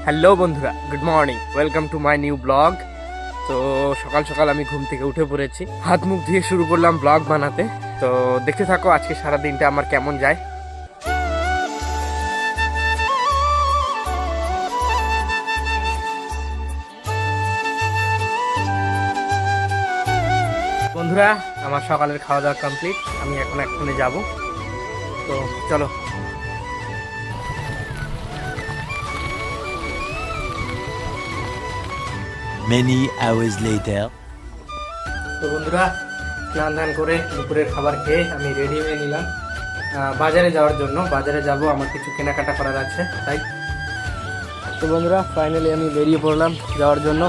Hello বন্ধুরা, good morning, welcome to my new blog. তো সকাল সকাল আমি ঘুম থেকে উঠে পড়েছি, হাত মুখ ধুয়ে শুরু করলাম ব্লগ বানাতে। তো দেখতে থাকো আজকে সারা দিনটা আমার কেমন যায়। বন্ধুরা, আমার সকালের খাওয়া দাওয়া কমপ্লিট, আমি এখন এক্ষুনি যাব। তো চলো। Many hours later. তো বন্ধুরা, স্নান ধান করে দুপুরের খাবার খেয়ে আমি রেডি হয়ে নিলাম বাজারে যাওয়ার জন্য। বাজারে যাব, আমার কিছু কেনাকাটা করার আছে তাই। তো বন্ধুরা, ফাইনালি আমি বেরিয়ে পড়লাম যাওয়ার জন্য।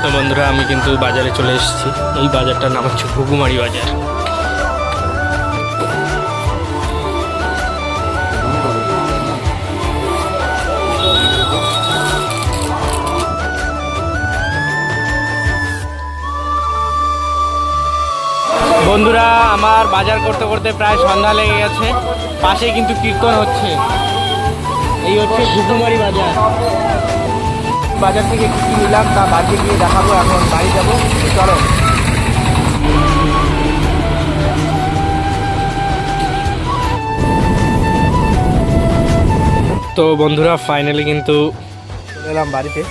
তো বন্ধুরা, আমি কিন্তু বাজারে চলে এসেছি। এই বাজারটার নাম হচ্ছে ঘুঘুমারি বাজার। বন্ধুরা, আমার বাজার করতে করতে প্রায় সন্ধ্যা লেগে গেছে। পাশে কিন্তু কীর্তন হচ্ছে। এই হচ্ছে ঘুঘুমারি বাজার। বাজার থেকে কী কী নিলাম তা বাড়িতে গিয়ে দেখাবো। এখন বাড়ি যাবো, চলো। তো বন্ধুরা, ফাইনালি কিন্তু চলে এলাম বাড়িতে।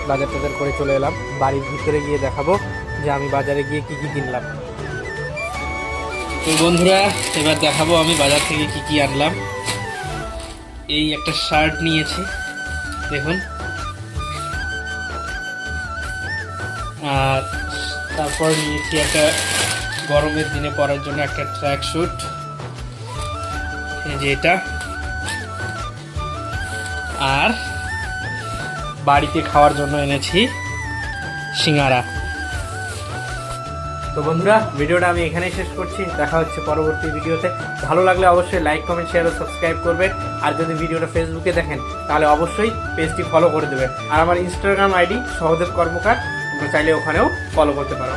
বাজার টাজার করে চলে এলাম। বাড়ির ভিতরে গিয়ে দেখাবো যে আমি বাজারে গিয়ে কী কী কিনলাম। তো বন্ধুরা, এবার দেখাবো আমি বাজার থেকে কি কি আনলাম। এই একটা শার্ট নিয়েছি, দেখুন। আর তারপর নিয়েছি একটা গরমের দিনে পরার জন্য একটা ট্র্যাক স্যুট, এই যে এটা। আর বাড়িতে খাওয়ার জন্য এনেছি সিঙ্গারা। তো বন্ধুরা, ভিডিওটা আমি এখানেই শেষ করছি। দেখা হচ্ছে পরবর্তী ভিডিওতে। ভালো লাগলে অবশ্যই লাইক, কমেন্ট, শেয়ার ও সাবস্ক্রাইব করবেন। আর যদি ভিডিওটা ফেসবুকে দেখেন তাহলে অবশ্যই পেজটি ফলো করে দেবেন। আর আমার ইনস্টাগ্রাম আইডি সহদেব কর্মকার, তোমরা চাইলে ওখানেও ফলো করতে পারো।